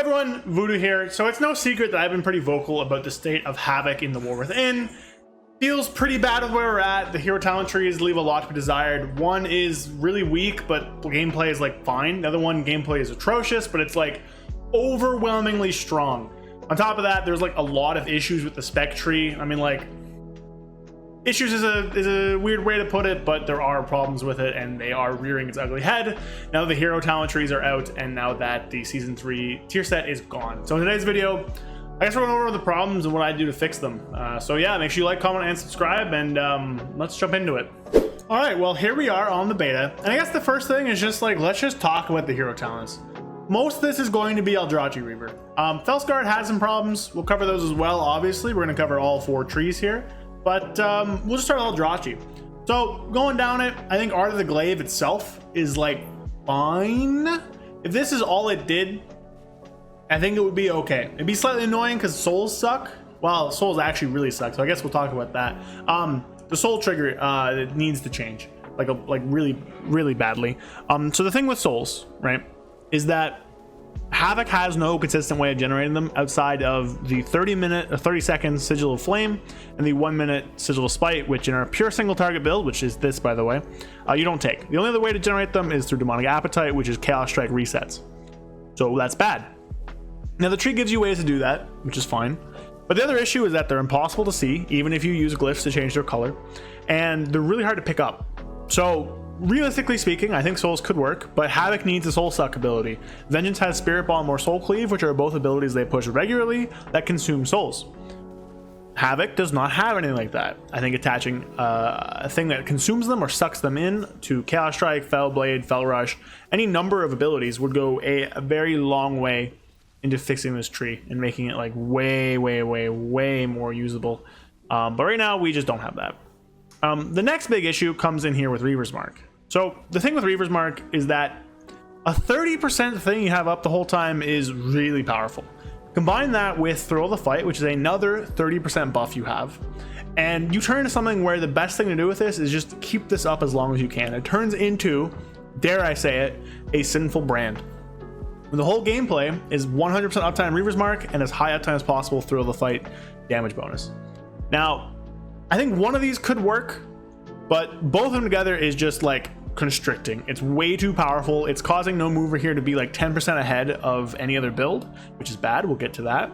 everyone, Voodoo here. So it's no secret that I've been pretty vocal about the state of Havoc in the War Within. Feels pretty bad with where we're at. The hero talent trees leave a lot to be desired. One is really weak, but gameplay is like fine. The other one, gameplay is atrocious, but it's like overwhelmingly strong. On top of that, there's like a lot of issues with the Spec Tree. I mean, like, issues is a weird way to put it, but there are problems with it, and they are rearing its ugly head now the hero talent trees are out, and now that the season 3 tier set is gone. So in today's video, I guess we're going over the problems and what I do to fix them. So yeah, make sure you like, comment, and subscribe, and let's jump into it. All right, well, here we are on the beta, and I guess the first thing is just like, let's just talk about the hero talents. Most of this is going to be Aldrachi Reaver. Fel-Scarred has some problems. We'll cover those as well. Obviously, we're going to cover all 4 trees here. But we'll just start with Aldrachi. So going down it, I think Art of the Glaive itself is like fine. If this is all it did, I think it would be okay. It'd be slightly annoying because souls suck. Well, souls actually really suck, so I guess we'll talk about that. The soul trigger it needs to change, like really badly. So the thing with souls, right, is that Havoc has no consistent way of generating them outside of the 30-second Sigil of Flame and the 1-minute Sigil of Spite, which in our pure single target build, which is this by the way, you don't take. The only other way to generate them is through Demonic Appetite, which is Chaos Strike resets. So that's bad. Now the tree gives you ways to do that, which is fine. But the other issue is that they're impossible to see, even if you use glyphs to change their color, and they're really hard to pick up. So realistically speaking, I think souls could work, but Havoc needs a soul suck ability. Vengeance has Spirit Bomb or Soul Cleave, which are both abilities they push regularly that consume souls. Havoc does not have anything like that. I think attaching a thing that consumes them or sucks them in to Chaos Strike, Fel Blade, Fel Rush, any number of abilities would go a very long way into fixing this tree and making it like way more usable. But right now we just don't have that. The next big issue comes in here with Reaver's Mark. So the thing with Reaver's Mark is that a 30% thing you have up the whole time is really powerful. Combine that with Thrill of the Fight, which is another 30% buff you have, and you turn into something where the best thing to do with this is just keep this up as long as you can. It turns into, dare I say it, a sinful brand. The whole gameplay is 100% uptime Reaver's Mark and as high uptime as possible Thrill of the Fight damage bonus. Now, I think one of these could work, but both of them together is just like constricting. It's way too powerful. It's causing no mover here to be like 10% ahead of any other build, which is bad. We'll get to that.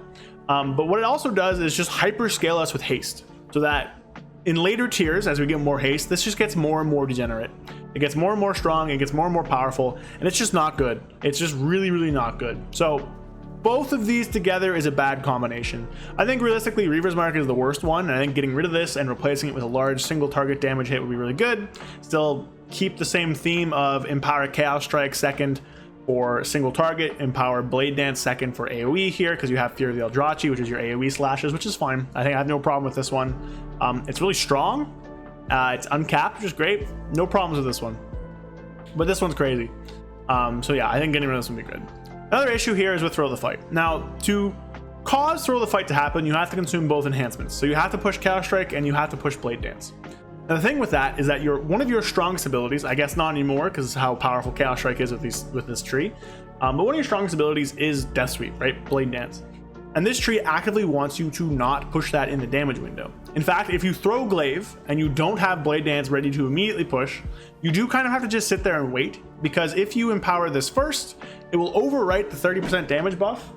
But what it also does is just hyper scale us with haste, so that in later tiers, as we get more haste, this just gets more and more degenerate. It gets more and more strong, it gets more and more powerful, and it's just not good. It's just really not good. So both of these together is a bad combination. I think realistically Reaver's Mark is the worst one, and I think getting rid of this and replacing it with a large single target damage hit would be really good. Still keep the same theme of empower Chaos Strike second for single target, empower Blade Dance second for AoE here, because you have Fear of the Aldrachi, which is your AoE slashes, which is fine. I think I have no problem with this one. It's really strong. It's uncapped, which is great. No problems with this one. But this one's crazy. So yeah, I think getting rid of this would be good. Another issue here is with Thrill of the Fight. Now, to cause Thrill of the Fight to happen, you have to consume both enhancements. So you have to push Chaos Strike and you have to push Blade Dance. Now the thing with that is that one of your strongest abilities, I guess not anymore because how powerful Chaos Strike is with this tree, but one of your strongest abilities is Death Sweep, right? Blade Dance. And this tree actively wants you to not push that in the damage window. In fact, if you throw Glaive and you don't have Blade Dance ready to immediately push, you do kind of have to just sit there and wait, because if you empower this first, it will overwrite the 30% damage buff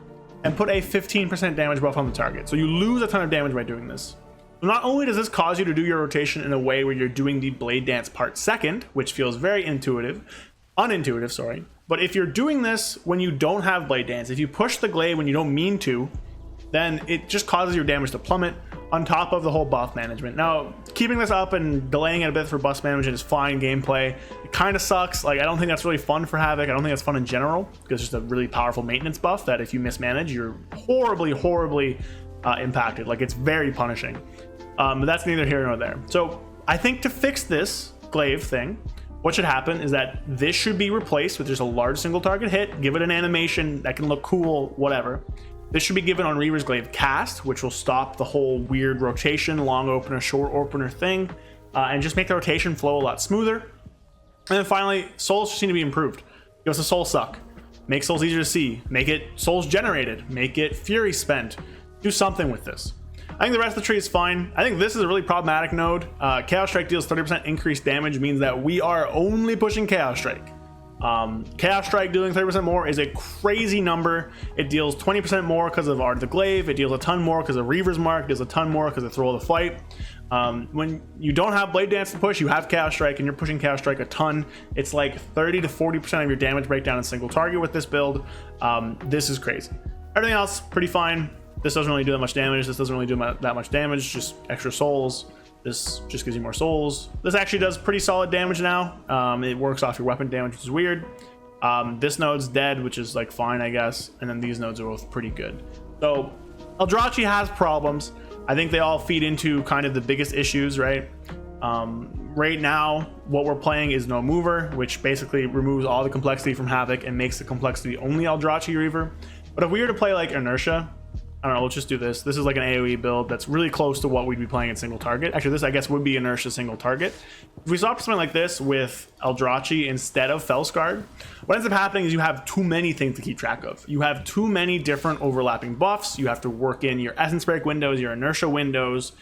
and put a 15% damage buff on the target. So you lose a ton of damage by doing this. So not only does this cause you to do your rotation in a way where you're doing the Blade Dance part second, which feels very unintuitive, sorry. But if you're doing this when you don't have Blade Dance, if you push the Glaive when you don't mean to, then it just causes your damage to plummet on top of the whole buff management. Now, keeping this up and delaying it a bit for buff management is fine gameplay. It kind of sucks. Like, I don't think that's really fun for Havoc. I don't think that's fun in general, because it's just a really powerful maintenance buff that if you mismanage, you're horribly impacted. Like, it's very punishing. But that's neither here nor there. So I think to fix this Glaive thing, what should happen is that this should be replaced with just a large single target hit, give it an animation that can look cool, whatever. This should be given on Reaver's Glaive Cast, which will stop the whole weird rotation, long opener, short opener thing, and just make the rotation flow a lot smoother. And then finally, souls just need to be improved. Give us a soul suck. Make souls easier to see, make it souls generated, make it fury spent. Do something with this. I think the rest of the tree is fine. I think this is a really problematic node. Chaos Strike deals 30% increased damage, means that we are only pushing Chaos Strike. Chaos Strike dealing 30% more is a crazy number. It deals 20% more because of Art of the Glaive. It deals a ton more because of Reaver's Mark. It deals a ton more because of Throw of the Fight. When you don't have Blade Dance to push, you have Chaos Strike, and you're pushing Chaos Strike a ton. It's like 30 to 40% of your damage breakdown in single target with this build. This is crazy. Everything else, pretty fine. This doesn't really do that much damage. This doesn't really do that much damage, just extra souls. This just gives you more souls. This actually does pretty solid damage now. It works off your weapon damage, which is weird. This node's dead, which is like fine, I guess. And then these nodes are both pretty good. So Aldrachi has problems. I think they all feed into kind of the biggest issues, right? Right now, what we're playing is No Mover, which basically removes all the complexity from Havoc and makes the complexity only Aldrachi Reaver. But if we were to play like Inertia, I don't know, let's just do this. This is like an AoE build that's really close to what we'd be playing in single target. Actually, this I guess would be Inertia single target. If we swap something like this with Aldrachi instead of Fel-Scarred, what ends up happening is you have too many things to keep track of. You have too many different overlapping buffs. You have to work in your Essence Break windows, your Inertia windows,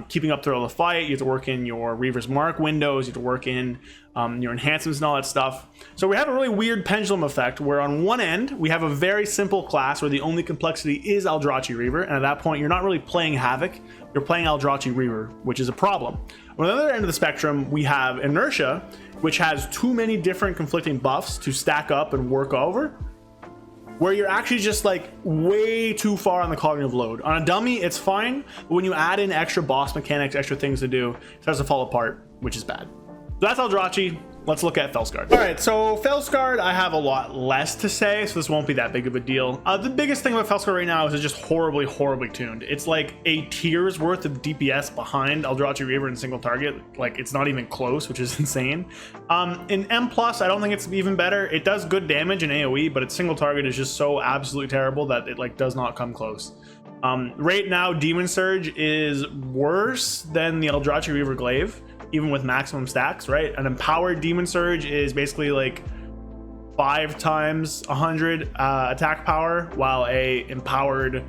keeping up Throw of the Fight. You have to work in your Reaver's Mark windows. You have to work in your enhancements and all that stuff. So we have a really weird pendulum effect where on one end we have a very simple class where the only complexity is Aldrachi Reaver, and at that point you're not really playing Havoc, you're playing Aldrachi Reaver, which is a problem. On the other end of the spectrum we have Inertia, which has too many different conflicting buffs to stack up and work over, where you're actually just like way too far on the cognitive load. On a dummy it's fine, but when you add in extra boss mechanics, extra things to do, it starts to fall apart, which is bad. So that's Aldrachi. Let's look at Fel-Scarred. All right, so Fel-Scarred, I have a lot less to say, so this won't be that big of a deal. The biggest thing about Fel-Scarred right now is it's just horribly, horribly tuned. It's like a tier's worth of DPS behind Aldrachi Reaver in single target. Like, it's not even close, which is insane. In M+, I don't think it's even better. It does good damage in AoE, but its single target is just so absolutely terrible that it like does not come close. Right now, Demon Surge is worse than the Aldrachi Reaver Glaive, even with maximum stacks, right? An empowered Demon Surge is basically like 5 times 100 attack power, while a empowered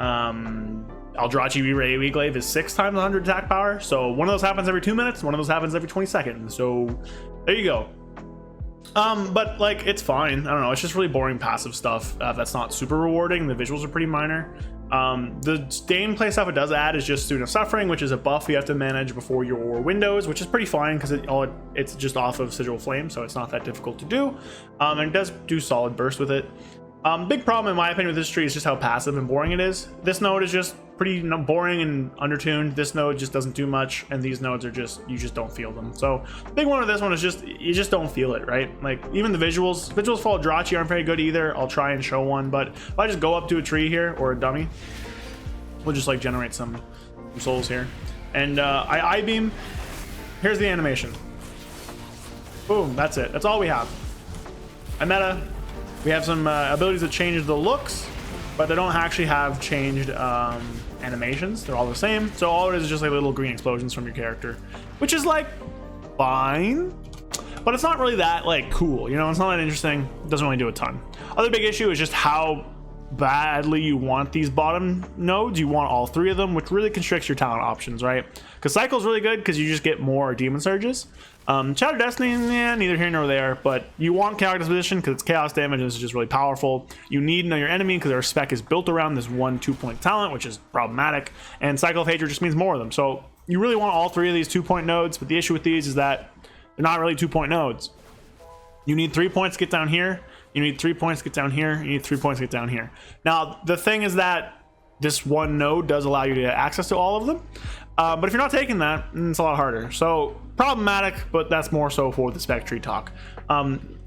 Aldrachi Reaver AoE Glaive is 6 times 100 attack power. So one of those happens every 2 minutes, one of those happens every 20 seconds. So there you go. But like, it's fine. I don't know, it's just really boring passive stuff that's not super rewarding. The visuals are pretty minor. The gameplay stuff it does add is just Student of Suffering, which is a buff you have to manage before your windows, which is pretty fine because it's just off of Sigil Flame, so it's not that difficult to do. And it does do solid burst with it. Big problem in my opinion with this tree is just how passive and boring it is. This node is just pretty boring and undertuned. This node just doesn't do much, and these nodes are just, you just don't feel them. So the big one with this one is just, you just don't feel it, right? Like, even the visuals for Aldrachi aren't very good either. I'll try and show one, but if I just go up to a tree here, or a dummy, we'll just like generate some souls here. And I beam. Here's the animation. Boom, that's it. That's all we have. I meta. We have some abilities that change the looks, but they don't actually have changed animations. They're all the same. So all it is just like little green explosions from your character, which is like fine, but it's not really that like cool, you know? It's not that interesting. It doesn't really do a ton. Other big issue is just how badly you want these bottom nodes. You want all 3 of them, which really constricts your talent options, right? Because Cycle is really good because you just get more Demon Surges. Shattered Destiny, yeah, neither here nor there, but you want Chaos Disposition because it's chaos damage and it's just really powerful. You need to know your enemy because our spec is built around this 1 2-point talent, which is problematic, and Cycle of Hatred just means more of them. So you really want all 3 of these 2-point nodes, but the issue with these is that they're not really 2-point nodes. You need 3 points to get down here, you need 3 points to get down here, you need 3 points to get down here. Now the thing is that this one node does allow you to get access to all of them, but if you're not taking that, it's a lot harder. So problematic, but that's more so for the Spec Tree talk.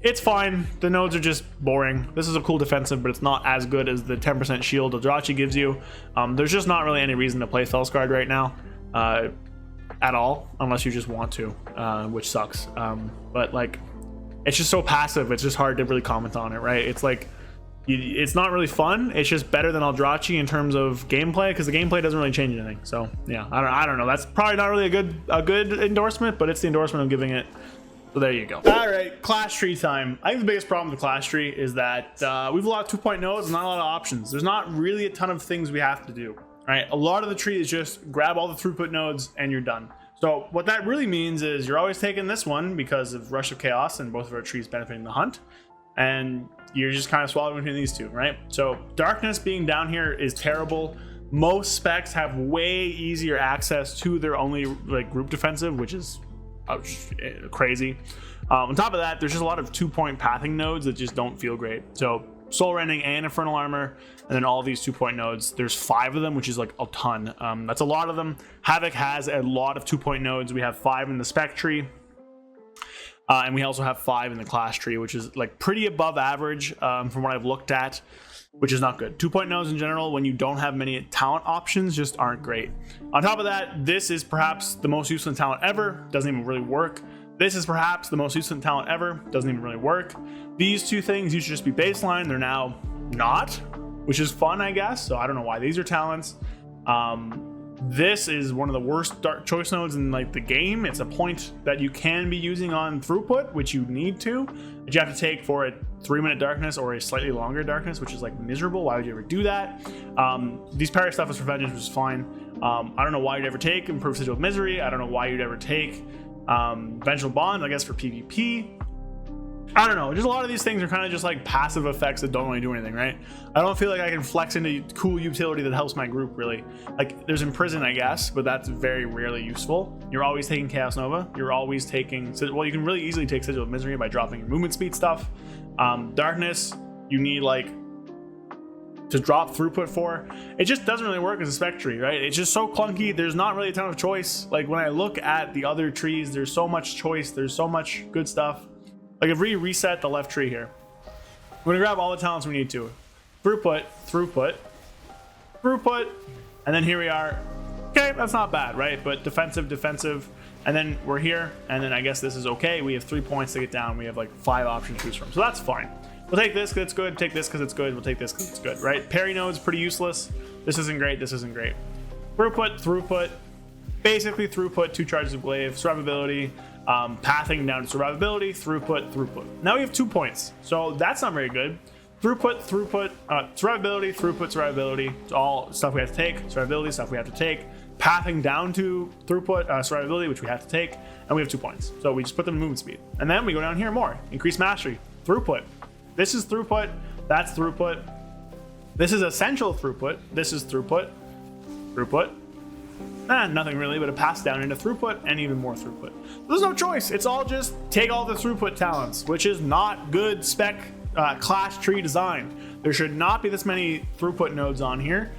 It's fine. The nodes are just boring. This is a cool defensive, but it's not as good as the 10% shield Aldrachi gives you. There's just not really any reason to play Fel-Scarred right now at all, unless you just want to, which sucks. But like, it's just so passive. It's just hard to really comment on it, right? It's like, it's not really fun. It's just better than Aldrachi in terms of gameplay, because the gameplay doesn't really change anything. So yeah, I don't know. That's probably not really a good endorsement, but it's the endorsement I'm giving it. So there you go. All right, class tree time. I think the biggest problem with the class tree is that we have a lot of 2-point nodes and not a lot of options. There's not really a ton of things we have to do. Right? A lot of the tree is just grab all the throughput nodes and you're done. So what that really means is you're always taking this one because of Rush of Chaos and both of our trees benefiting the hunt. And you're just kind of swallowing between these two, right? So darkness being down here is terrible. Most specs have way easier access to their only like group defensive, which is crazy. On top of that, there's just a lot of 2-point pathing nodes that just don't feel great. So Soul Rending and Infernal Armor, and then all these 2-point nodes. There's 5 of them, which is like a ton. That's a lot of them. Havoc has a lot of 2-point nodes. We have 5 in the Spec Tree. And we also have 5 in the class tree, which is like pretty above average from what I've looked at, which is not good. 2-point nodes in general, when you don't have many talent options, just aren't great. On top of that, this is perhaps the most useless talent ever. Doesn't even really work. This is perhaps the most useless talent ever. Doesn't even really work. These 2 things used to just be baseline. They're now not, which is fun, I guess. So I don't know why these are talents. This is one of the worst dark choice nodes in like the game. It's a point that you can be using on throughput, which you need to, but you have to take for a 3-minute darkness or a slightly longer darkness, which is like miserable. Why would you ever do that? These parry stuff is for vengeance, which is fine. I don't know why you'd ever take Improved Sigil of Misery. I don't know why you'd ever take Vengeful Bond, I guess for PvP. I don't know, just a lot of these things are kind of just like passive effects that don't really do anything, right? I don't feel like I can flex into cool utility that helps my group, really. Like, there's Imprison, I guess, but that's very rarely useful. You're always taking Chaos Nova. You're always taking... Well, you can really easily take Sigil of Misery by dropping your movement speed stuff. Darkness, you need, like, to drop throughput for. It just doesn't really work as a Spec Tree, right? It's just so clunky. There's not really a ton of choice. Like, when I look at the other trees, there's so much choice. There's so much good stuff. Like, if we reset the left tree here, we're gonna grab all the talents we need to. Throughput, throughput, throughput, and then here we are. Okay, that's not bad, right? But defensive, defensive, and then we're here, and then I guess this is okay. We have 3 points to get down. We have like 5 options to choose from, so that's fine. We'll take this because it's good, take this because it's good, we'll take this because it's good, right? Parry node's pretty useless. This isn't great, this isn't great. Throughput, throughput, basically throughput, 2 charges of glaive, survivability, pathing down to survivability, throughput, throughput. Now we have 2 points, so that's not very good. Throughput, throughput, survivability, throughput, survivability. It's all stuff we have to take. Survivability, stuff we have to take. Pathing down to throughput, survivability, which we have to take, and we have 2 points. So we just put them in movement speed. And then we go down here more. Increase mastery, throughput. This is throughput, that's throughput. This is essential throughput. This is throughput, throughput. Nothing really, but it passed down into throughput and even more throughput. There's no choice. It's all just take all the throughput talents, which is not good spec class tree design. There should not be this many throughput nodes on here.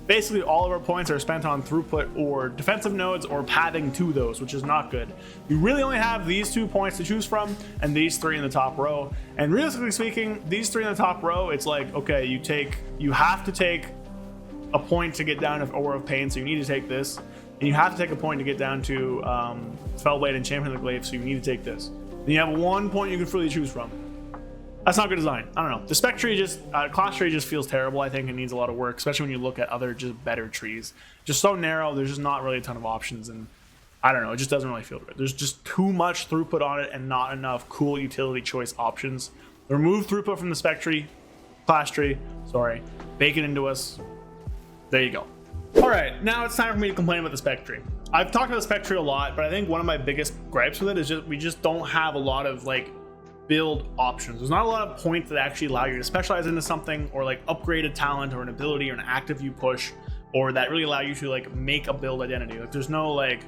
Basically, all of our points are spent on throughput or defensive nodes or padding to those, which is not good. You really only have these 2 points to choose from and these 3 in the top row. And realistically speaking, these 3 in the top row, it's like, okay, you have to take a point to get down to Aura of Pain, so you need to take this. And you have to take a point to get down to Fellblade and Champion of the Glaive, so you need to take this. Then you have 1 point you can freely choose from. That's not good design. I don't know. The Spec Tree just, class tree just feels terrible. I think it needs a lot of work, especially when you look at other just better trees. Just so narrow, there's just not really a ton of options, and I don't know, it just doesn't really feel good. There's just too much throughput on it and not enough cool utility choice options. Remove throughput from the Spec Tree, class tree, sorry, bake it into us. There you go. All right, now it's time for me to complain about the Spec Tree. I've talked about the Spec Tree a lot, but I think one of my biggest gripes with it is just we just don't have a lot of like build options. There's not a lot of points that actually allow you to specialize into something or like upgrade a talent or an ability or an active you push, or that really allow you to like make a build identity. Like there's no like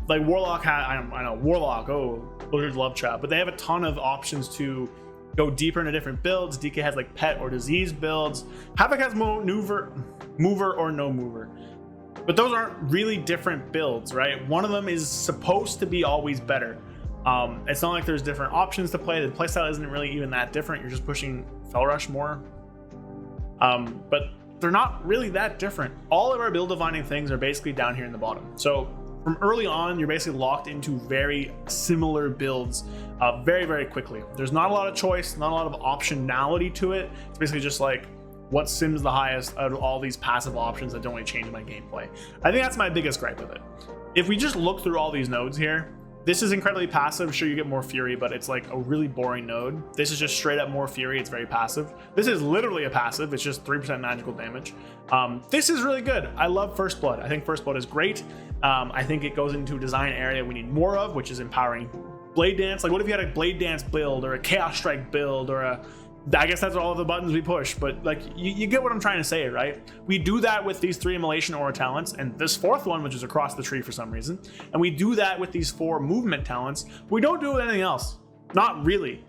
Warlock I know Warlock, oh, Blizzard's love trap, but they have a ton of options to go deeper into different builds. DK has like pet or disease builds. Havoc has mover or no mover. But those aren't really different builds, right? One of them is supposed to be always better. It's not like there's different options to play. The playstyle isn't really even that different. You're just pushing Fel Rush more. But they're not really that different. All of our build defining things are basically down here in the bottom. So from early on, you're basically locked into very similar builds very, very quickly. There's not a lot of choice, not a lot of optionality to it. It's basically just like what sims the highest out of all these passive options that don't really change my gameplay. I think that's my biggest gripe with it. If we just look through all these nodes here, This is incredibly passive. Sure, you get more fury, but it's like a really boring node. This is just straight up more fury. It's very passive. This is literally a passive. It's just 3% magical damage. This is really good. I love First Blood. I think First Blood is great. I think it goes into a design area we need more of, which is empowering Blade Dance. Like, what if you had a Blade Dance build or a Chaos Strike build or a... I guess that's all of the buttons we push, but like you get what I'm trying to say, right? We do that with these 3 immolation aura talents and this 4th one, which is across the tree for some reason, and we do that with these 4 movement talents, but we don't do it with anything else. Not really.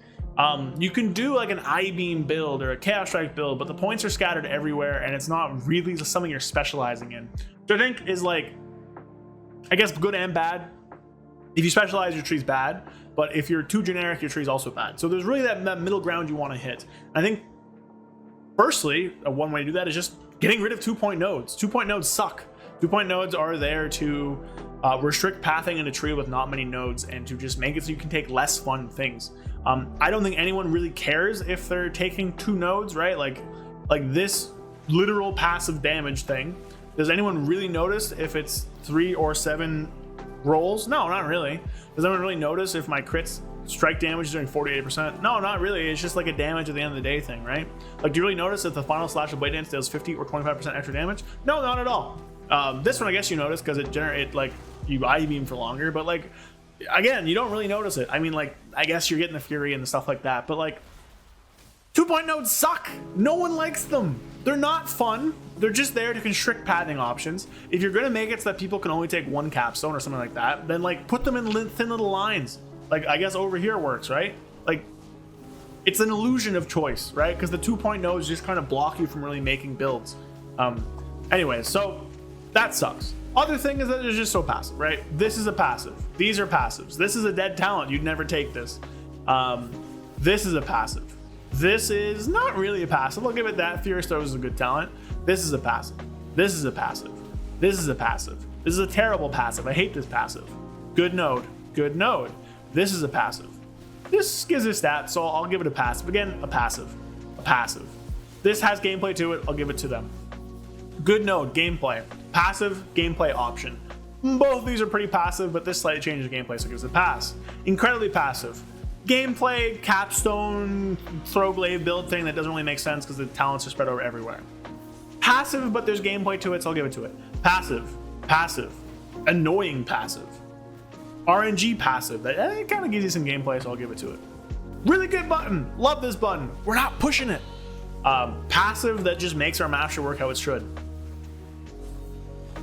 You can do like an I-beam build or a Chaos Strike build, but the points are scattered everywhere and it's not really something you're specializing in, which I think is like, I guess, good and bad. If you specialize, your tree's bad. But if you're too generic, your tree's also bad. So there's really that middle ground you want to hit. I think, firstly, one way to do that is just getting rid of 2-point nodes. 2-point nodes suck. 2-point nodes are there to restrict pathing in a tree with not many nodes and to just make it so you can take less fun things. I don't think anyone really cares if they're taking 2 nodes, right? Like this literal passive damage thing. Does anyone really notice if it's 3 or 7 rolls? No, not really. Does anyone really notice if my crits strike damage is doing 48%? No, not really. It's just like a damage at the end of the day thing, right? Like, do you really notice if the final slash of Blade Dance deals 50 or 25% extra damage? No, not at all. This one I guess you notice because it like you I-beam for longer, but like again, you don't really notice it. I mean, like, I guess you're getting the fury and the stuff like that, but like 2-point nodes suck. No one likes them. They're not fun. They're just there to constrict pathing options. If you're gonna make it so that people can only take 1 capstone or something like that, then like put them in thin little lines. Like, I guess over here works, right? Like, it's an illusion of choice, right? Because the 2-point nodes just kind of block you from really making builds. Anyway, so that sucks. Other thing is that it's just so passive, right? This is a passive. These are passives. This is a dead talent. You'd never take this. This is a passive. This is not really a passive. I'll give it that. Furious Throw is a good talent. This is a passive. This is a passive. This is a passive. This is a terrible passive. I hate this passive. Good node. Good node. This is a passive. This gives a stat, so I'll give it a passive. Again, a passive. A passive. This has gameplay to it. I'll give it to them. Good node. Gameplay. Passive. Gameplay option. Both of these are pretty passive, but this slightly changes gameplay, so it gives it a pass. Incredibly passive. Gameplay, capstone, throw glaive build thing that doesn't really make sense because the talents are spread over everywhere. Passive, but there's gameplay to it, so I'll give it to it. Passive, passive, annoying passive, RNG passive. That kind of gives you some gameplay, so I'll give it to it. Really good button. Love this button. We're not pushing it. Passive that just makes our master work how it should.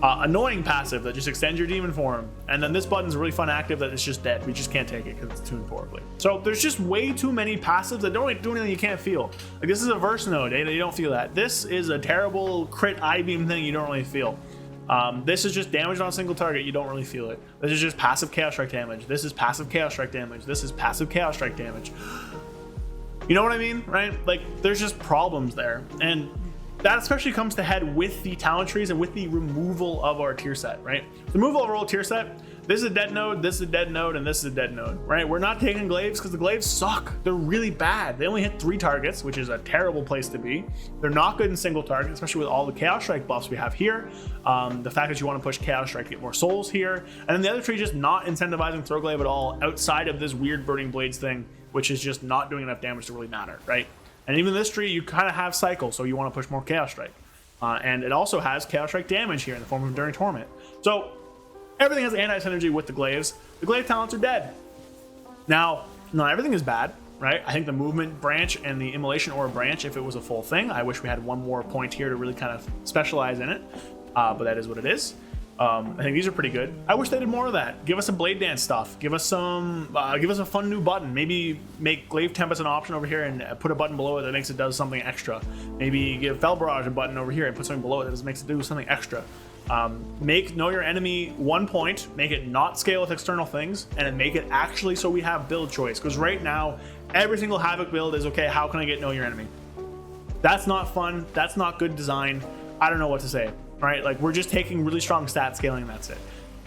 Annoying passive that just extends your demon form, and then this button's a really fun active that it's just dead. We just can't take it because it's tuned horribly. So there's just way too many passives that don't really do anything you can't feel. Like, this is a verse node, you don't feel that. This is a terrible crit I-beam thing you don't really feel. This is just damage on a single target, you don't really feel it. This is just passive Chaos Strike damage. This is passive Chaos Strike damage. This is passive Chaos Strike damage. You know what I mean, right? Like, there's just problems there, and that especially comes to head with the talent trees and with the removal of our tier set, right? The removal of our old tier set, this is a dead node, this is a dead node, and this is a dead node, right? We're not taking glaives because the glaives suck. They're really bad. They only hit 3 targets, which is a terrible place to be. They're not good in single target, especially with all the Chaos Strike buffs we have here. The fact that you want to push Chaos Strike to get more souls here. And then the other tree just not incentivizing throw glaive at all outside of this weird burning blades thing, which is just not doing enough damage to really matter, right? And even this tree, you kind of have cycle, so you want to push more Chaos Strike. And it also has Chaos Strike damage here in the form of Enduring Torment. So everything has anti-synergy with the glaives. The glaive talents are dead. Now, not everything is bad, right? I think the movement branch and the immolation aura branch, if it was a full thing, I wish we had one more point here to really kind of specialize in it. But that is what it is. I think these are pretty good. I wish they did more of that. Give us some Blade Dance stuff. Give us some, give us a fun new button. Maybe make Glaive Tempest an option over here and put a button below it that makes it does something extra. Maybe give Fel Barrage a button over here and put something below it that makes it do something extra. Make Know Your Enemy 1 point, make it not scale with external things, and make it actually so we have build choice. Because right now, every single Havoc build is, okay, how can I get Know Your Enemy? That's not fun. That's not good design. I don't know what to say. Right, like, we're just taking really strong stat scaling and that's it.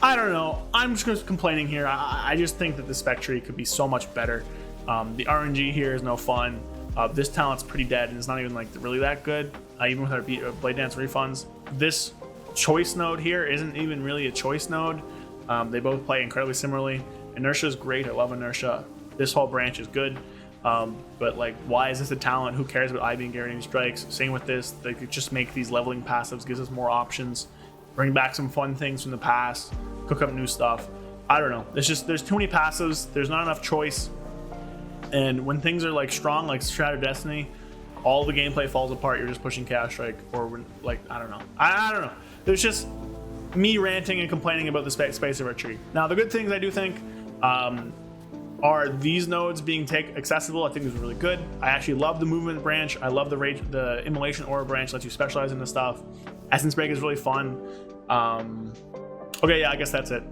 I don't know. I'm just complaining here. I just think that the Spec Tree could be so much better. The RNG here is no fun. This talent's pretty dead and it's not even like really that good. Even with our Blade Dance refunds, this choice node here isn't even really a choice node. They both play incredibly similarly, Inertia is great. I love inertia. This whole branch is good. But like, why is this a talent? Who cares about I being guaranteed strikes? Same with this. They could just make these leveling passives, gives us more options, bring back some fun things from the past, cook up new stuff. I don't know. It's just, there's too many passives. There's not enough choice. And when things are like strong, like Shattered Destiny, all the gameplay falls apart. You're just pushing Chaos Strike, or when, like, I don't know. I don't know. There's just me ranting and complaining about the Spec Tree. Now, the good things I do think are these nodes being accessible. I think is really good. I actually love the movement branch. I love the immolation aura branch, lets you specialize into stuff. Essence Break is really fun. Okay, yeah, I guess that's it.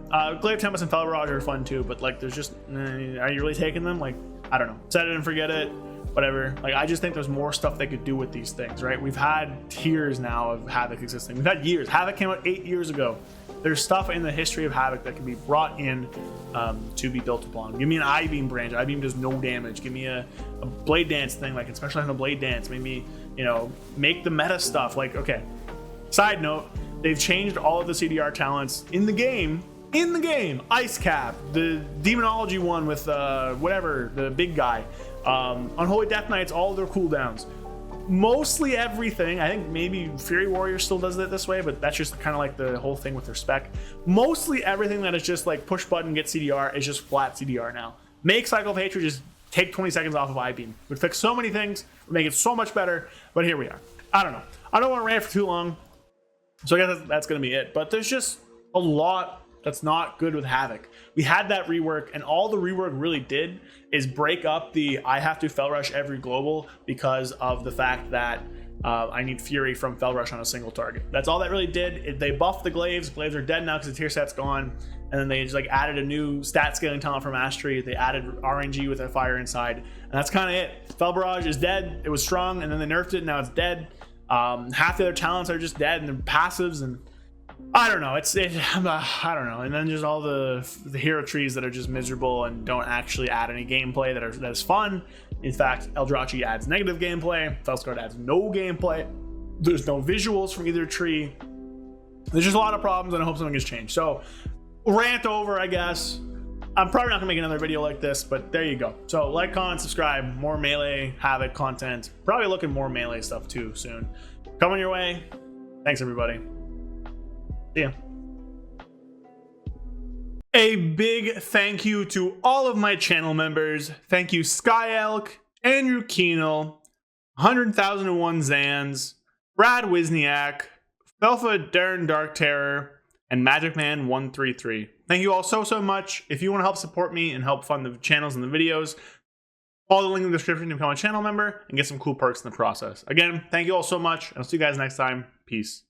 Glaive Tempest and Fel Barrage are fun too, but like, there's just, are you really taking them? Like, I don't know. Set it and forget it. Whatever. Like, I just think there's more stuff they could do with these things, right? We've had tiers now of Havoc existing. We've had years. Havoc came out 8 years ago. There's stuff in the history of Havoc that can be brought in to be built upon. Give me an I-Beam branch. I-Beam does no damage. Give me a Blade Dance thing, like, especially on the Blade Dance. Maybe, you know, make the meta stuff. Like, okay. Side note, they've changed all of the CDR talents in the game. Ice Cap, the Demonology one with whatever, the big guy. Unholy Death Knights, all their cooldowns. Mostly everything. I think maybe Fury Warrior still does it this way, but that's just kind of like the whole thing with their spec. Mostly everything that is just like push button, get CDR is just flat CDR now. Make Cycle of Hatred just take 20 seconds off of I-Beam. Would fix so many things, would make it so much better, but here we are. I don't know. I don't want to rant for too long, so I guess that's going to be it. But there's just a lot that's not good with Havoc. We had that rework, and all the rework really did is break up the I have to Fel Rush every global because of the fact that I need Fury from Fel Rush on a single target. That's all that really did. They buffed the Glaives. Glaives are dead now because the tier set's gone. And then they just like added a new stat scaling talent for Mastery. They added RNG with a fire inside. And that's kind of it. Fel Barrage is dead. It was strong, and then they nerfed it. Now it's dead. Half the other talents are just dead, and they're passives, and I don't know. I don't know. And then just all the hero trees that are just miserable and don't actually add any gameplay that is fun. In fact, Aldrachi adds negative gameplay. Fel-Scarred adds no gameplay. There's no visuals from either tree. There's just a lot of problems, and I hope something gets changed. So, rant over, I guess. I'm probably not gonna make another video like this, but there you go. So like, comment, subscribe. More Melee Havoc content. Probably looking more Melee stuff too soon. Coming your way. Thanks, everybody. See ya. A big thank you to all of my channel members. Thank you, Sky Elk, Andrew Keenel, 100,001 Zans, Brad Wisniak, Felfa Darren Dark Terror, and Magic Man 133. Thank you all so much. If you want to help support me and help fund the channels and the videos, follow the link in the description to become a channel member and get some cool perks in the process. Again, thank you all so much. I'll see you guys next time. Peace.